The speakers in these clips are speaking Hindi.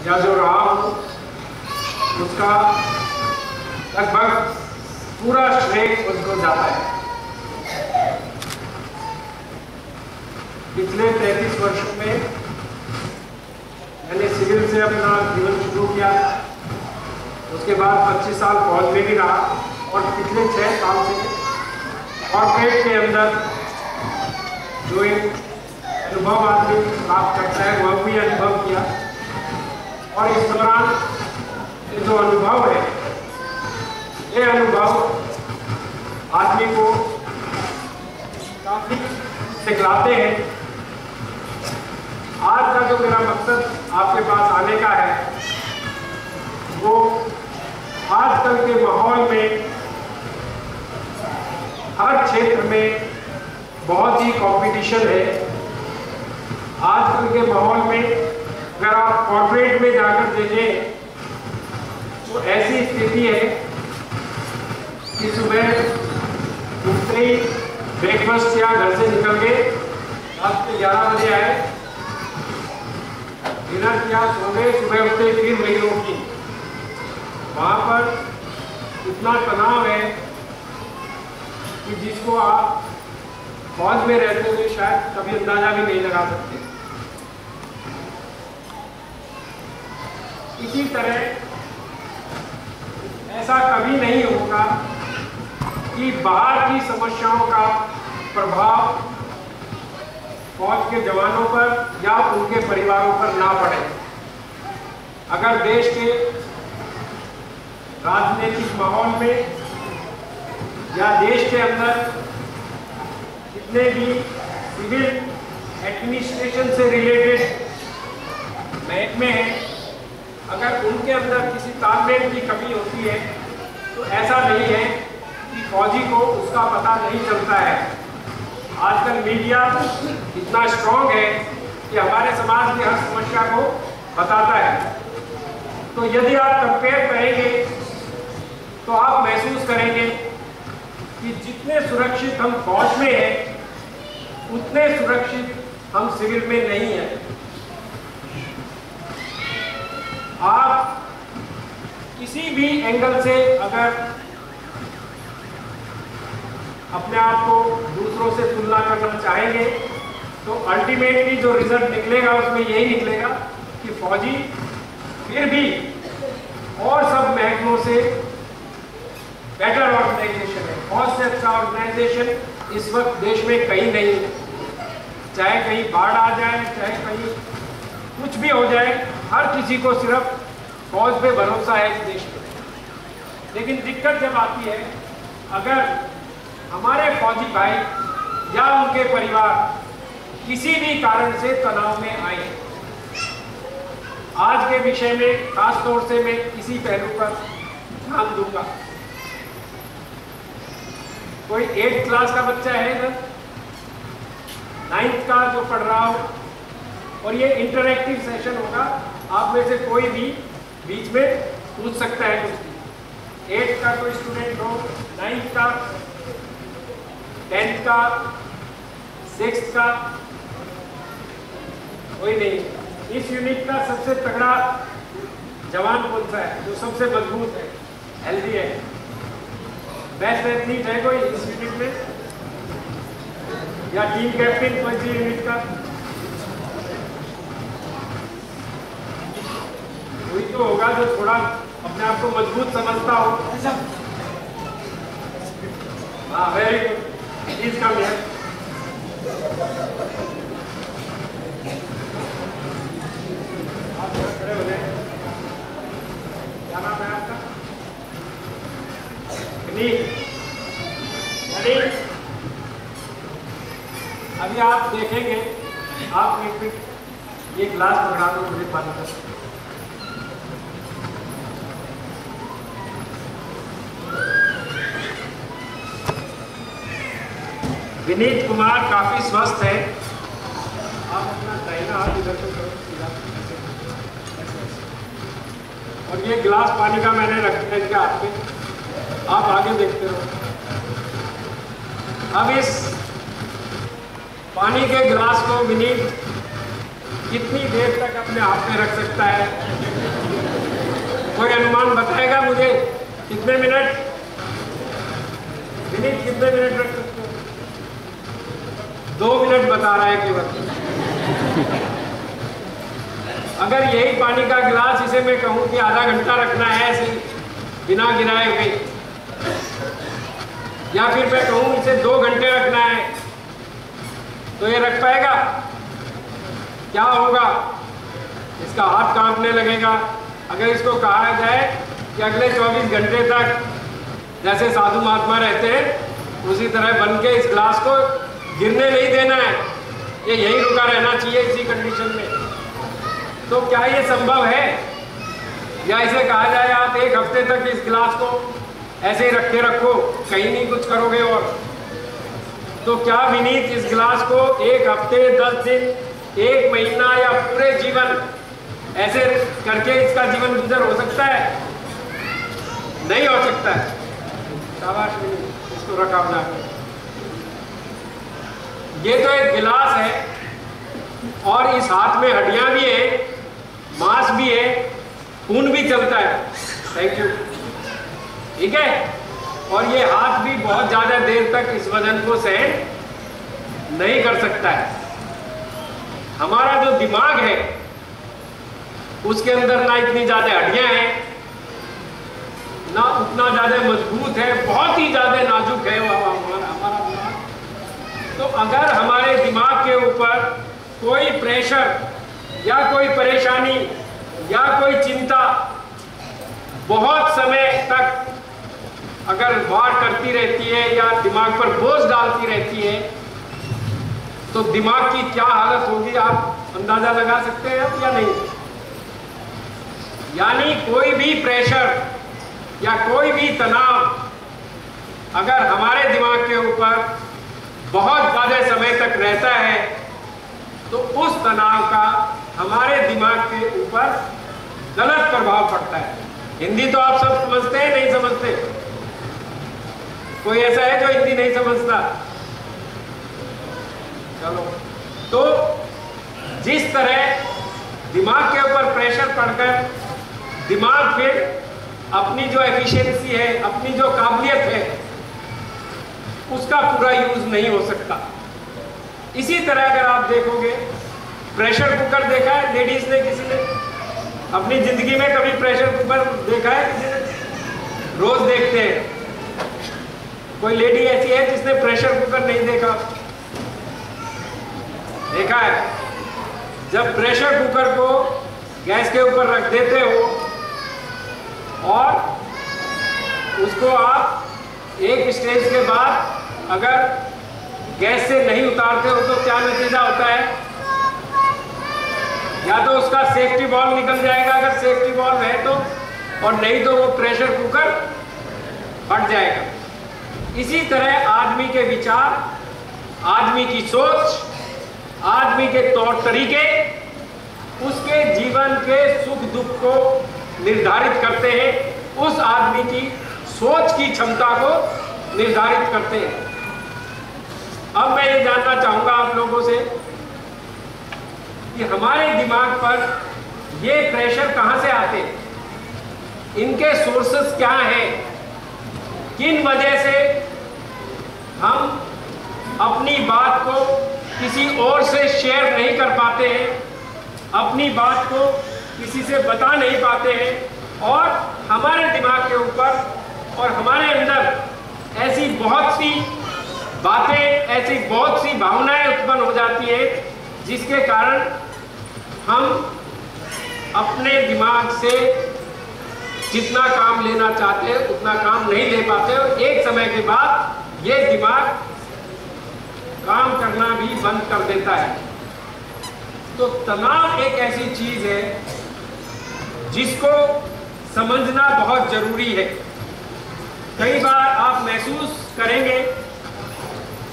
या जो रहा हूँ उसका लगभग पूरा श्रेय उसको जाता है। पिछले 33 वर्षों में मैंने सिविल से अपना जीवन शुरू किया, उसके बाद 25 साल फौज में भी रहा और पिछले 6 साल से कॉर्पोरेट के अंदर जो एक अनुभव आदमी प्राप्त करता है वह भी अनुभव किया। और इस दौरान ये जो अनुभव है, ये अनुभव आदमी को काफी सिखलाते हैं। आज का जो मेरा मकसद आपके पास आने का है वो आजकल के माहौल में हर क्षेत्र में बहुत ही कंपटीशन है। आजकल के माहौल में अगर आप कॉर्पोरेट में जाकर देखें तो ऐसी स्थिति है कि सुबह उठते ही ब्रेकफास्ट किया, घर से निकल गए, रात के 11 बजे आए, डिनर किया, सो गए, सुबह उठते फिर वही रोटी। वहाँ पर इतना तनाव है कि जिसको आप फौज में रहते हुए शायद कभी अंदाजा भी नहीं लगा सकते। इसी तरह ऐसा कभी नहीं होगा कि बाहर की समस्याओं का प्रभाव फौज के जवानों पर या उनके परिवारों पर ना पड़े। अगर देश के राजनीतिक माहौल में या देश के अंदर जितने भी सिविल एडमिनिस्ट्रेशन से रिलेटेड महकमे हैं, अगर उनके अंदर किसी तालमेल की कमी होती है तो ऐसा नहीं है कि फौजी को उसका पता नहीं चलता है। आजकल मीडिया इतना स्ट्रॉन्ग है कि हमारे समाज की हर समस्या को बताता है। तो यदि आप कंपेयर करेंगे तो आप महसूस करेंगे कि जितने सुरक्षित हम फौज में हैं उतने सुरक्षित हम सिविल में नहीं हैं। आप किसी भी एंगल से अगर अपने आप को दूसरों से तुलना करना चाहेंगे तो अल्टीमेटली जो रिजल्ट निकलेगा उसमें यही निकलेगा कि फौजी फिर भी और सब महकमों से बेटर ऑर्गेनाइजेशन है। फौज से अच्छा ऑर्गेनाइजेशन इस वक्त देश में कहीं नहीं है। चाहे कहीं बाढ़ आ जाए, चाहे कहीं कुछ भी हो जाए, हर किसी को सिर्फ फौज पे भरोसा है इस देश में। लेकिन दिक्कत जब आती है अगर हमारे फौजी भाई या उनके परिवार किसी भी कारण से तनाव में आए। आज के विषय में खास तौर से मैं इसी पहलू पर ध्यान दूंगा। कोई 8th क्लास का बच्चा है इधर, 9th का जो पढ़ रहा हो, और ये इंटरैक्टिव सेशन होगा। आप में से कोई भी बीच में पूछ सकता है कुछ भी। 8th का कोई स्टूडेंट हो, 9th का, 10th का, 6th का, कोई नहीं। इस यूनिट का सबसे तगड़ा जवान कौन सा है, जो सबसे मजबूत है, हेल्दी है, बेस्ट एथलीट है कोई इस यूनिट में, या टीम कैप्टन कौन सी यूनिट का? कोई तो होगा जो थोड़ा अपने आप को मजबूत समझता हो। हाँ, very good, please come here. आप खड़े हो जाए। क्या नाम है आपका? अभी आप देखेंगे, आप एक मिनट ये ग्लास पकड़ा दो मुझे पानी का। विनीत कुमार काफी स्वस्थ है। आप अपना दाहिना हाथ इधर को करो सीधा, और ये गिलास पानी का मैंने रख दिया इनके हाथ पे। आप आगे देखते रहो। अब इस पानी के गिलास को विनीत कितनी देर तक अपने हाथ में रख सकता है? कोई अनुमान बताएगा मुझे? कितने मिनट? विनीत कितने मिनट रख सकते हो? 2 मिनट बता रहा है केवल। अगर यही पानी का गिलास इसे मैं कहूं कि आधा घंटा रखना है ऐसे बिना गिराए हुए, या फिर मैं कहूं इसे 2 घंटे रखना है, तो ये रख पाएगा? क्या होगा? इसका हाथ कांपने लगेगा। अगर इसको कहा जाए कि अगले 24 घंटे तक जैसे साधु महात्मा रहते हैं उसी तरह बन के इस गिलास को गिरने नहीं देना है, ये यही रुका रहना चाहिए इसी कंडीशन में, तो क्या ये संभव है? या इसे कहा जाए आप 1 हफ्ते तक इस गिलास को ऐसे ही रखे रखो, कहीं नहीं कुछ करोगे, और तो क्या विनीत इस गिलास को 1 हफ्ते, 10 दिन, 1 महीना या पूरे जीवन ऐसे करके इसका जीवन गुजर हो सकता है? नहीं हो सकता है। शाबाश विनीत, इसको रखा हो जाके। ये तो एक गिलास है और इस हाथ में हड्डियां भी है, मांस भी है, खून भी चलता है। Thank you. ठीक है, और ये हाथ भी बहुत ज्यादा देर तक इस वजन को सहन नहीं कर सकता है। हमारा जो दिमाग है उसके अंदर ना इतनी ज्यादा हड्डियां हैं, ना उतना ज्यादा मजबूत है, बहुत ही ज्यादा नाजुक है हमारा दिमाग। तो अगर हमारे दिमाग के ऊपर कोई प्रेशर या कोई परेशानी या कोई चिंता बहुत समय तक अगर वार करती रहती है या दिमाग पर बोझ डालती रहती है, तो दिमाग की क्या हालत होगी आप अंदाजा लगा सकते हैं या नहीं? यानी कोई भी प्रेशर या कोई भी तनाव अगर हमारे दिमाग के ऊपर बहुत ज्यादा समय तक रहता है तो उस तनाव का हमारे दिमाग के ऊपर गलत प्रभाव पड़ता है। हिंदी तो आप सब समझते हैं, नहीं समझते? कोई ऐसा है जो हिंदी नहीं समझता? चलो, तो जिस तरह दिमाग के ऊपर प्रेशर पड़कर दिमाग फिर अपनी जो एफिशिएंसी है, अपनी जो काबिलियत है, उसका पूरा यूज नहीं हो सकता। इसी तरह अगर आप देखोगे, प्रेशर कुकर देखा है लेडीज ने? किसी ने अपनी जिंदगी में कभी प्रेशर कुकर देखा है? किसी ने? रोज देखते हैं। कोई लेडी ऐसी है जिसने प्रेशर कुकर नहीं देखा? देखा है। जब प्रेशर कुकर को गैस के ऊपर रख देते हो और उसको आप एक स्टेज के बाद अगर गैस से नहीं उतारते हो तो क्या नतीजा होता है? या तो उसका सेफ्टी वॉल्व निकल जाएगा अगर सेफ्टी वॉल्व है तो, और नहीं तो वो प्रेशर कुकर फट जाएगा। इसी तरह आदमी के विचार, आदमी की सोच, आदमी के तौर तरीके उसके जीवन के सुख दुख को निर्धारित करते हैं, उस आदमी की सोच की क्षमता को निर्धारित करते हैं। अब मैं ये जानना चाहूंगा आप लोगों से कि हमारे दिमाग पर ये प्रेशर कहां से आते हैं, इनके सोर्सेस क्या हैं, किन वजह से हम अपनी बात को किसी और से शेयर नहीं कर पाते हैं, अपनी बात को किसी से बता नहीं पाते हैं, और हमारे दिमाग के ऊपर और हमारे अंदर ऐसी बहुत सी बातें, ऐसी बहुत सी भावनाएं उत्पन्न हो जाती है जिसके कारण हम अपने दिमाग से जितना काम लेना चाहते हैं उतना काम नहीं ले पाते, और एक समय के बाद ये दिमाग काम करना भी बंद कर देता है। तो तनाव एक ऐसी चीज है जिसको समझना बहुत जरूरी है। कई बार आप महसूस करेंगे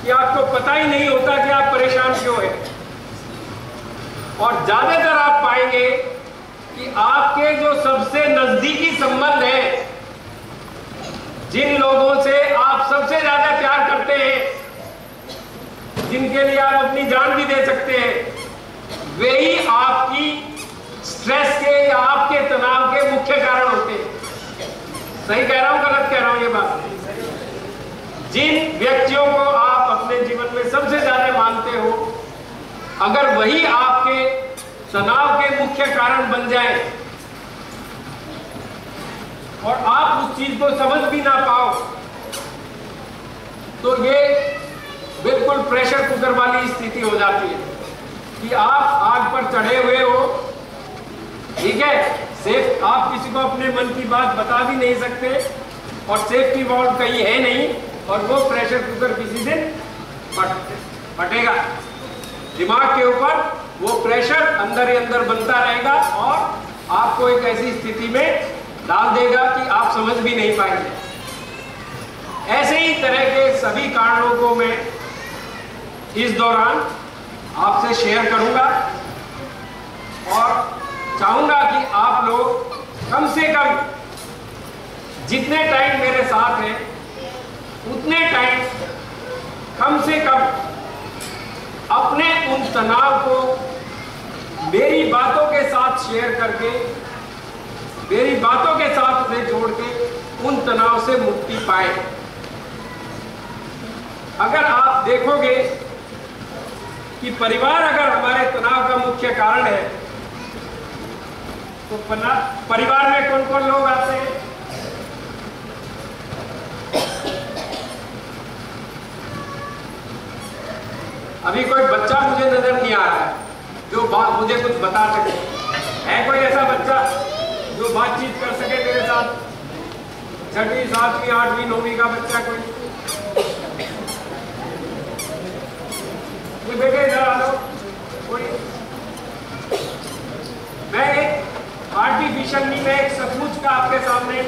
कि आपको पता ही नहीं होता कि आप परेशान क्यों हैं, और ज्यादातर आप पाएंगे कि आपके जो सबसे नजदीकी संबंध हैं, जिन लोगों से आप सबसे ज्यादा प्यार करते हैं, जिनके लिए आप अपनी जान भी दे सकते हैं, वे ही आपकी स्ट्रेस के या आपके तनाव के मुख्य कारण होते हैं। सही कह रहा हूं, गलत कह रहा हूं ये बात? जिन व्यक्तियों को आप अपने जीवन में सबसे ज्यादा मानते हो, अगर वही आपके तनाव के मुख्य कारण बन जाए और आप उस चीज को समझ भी ना पाओ, तो ये बिल्कुल प्रेशर कुकर वाली स्थिति हो जाती है कि आप आग पर चढ़े हुए हो, ठीक है, सेफ, आप किसी को अपने मन की बात बता भी नहीं सकते और सेफ्टी वॉल्व कहीं है नहीं, और वो प्रेशर कुकर किसी दिन फटेगा। दिमाग के ऊपर वो प्रेशर अंदर ही अंदर बनता रहेगा और आपको एक ऐसी स्थिति में डाल देगा कि आप समझ भी नहीं पाएंगे। ऐसे ही तरह के सभी कारणों को मैं इस दौरान आपसे शेयर करूंगा और चाहूंगा कि आप लोग कम से कम जितने टाइम मेरे साथ हैं उतने टाइम कम से कम अपने उन तनाव को मेरी बातों के साथ शेयर करके, मेरी बातों के साथ उन्हें जोड़ के उन तनाव से मुक्ति पाए। अगर आप देखोगे कि परिवार अगर हमारे तनाव का मुख्य कारण है, तो परिवार में कौन कौन लोग आते हैं? अभी कोई बच्चा मुझे नजर नहीं आ रहा है जो मुझे कुछ बता सके। है कोई ऐसा बच्चा जो बातचीत कर सके मेरे साथ? 6वीं 7वीं 8वीं 9वीं का बच्चा कोई बेटे इधर आ जाओ। कोई, मैं एक आर्टिफिशियल नहीं, मैं एक सचमुच का आपके सामने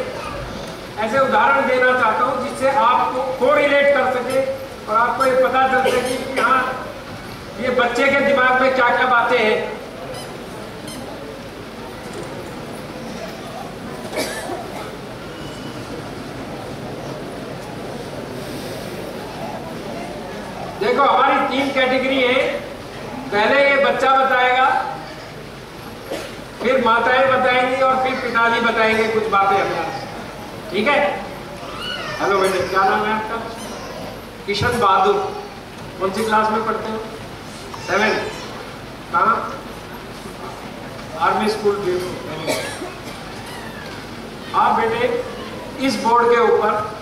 ऐसे उदाहरण देना चाहता हूं जिससे आपको कोरिलेट कर सके और आपको ये पता चल सके कि हाँ, ये बच्चे के दिमाग में क्या क्या बातें हैं। देखो, हमारी 3 कैटेगरी है। पहले ये बच्चा बताएगा, फिर माताएं बताएंगी और फिर पिताजी बताएंगे कुछ बातें हमें। ठीक है? हेलो बेटे, क्या नाम है आपका? किशन बहादुर। कौन सी क्लास में पढ़ते हो? 7। कहाँ? Army school. आप बेटे इस बोर्ड के ऊपर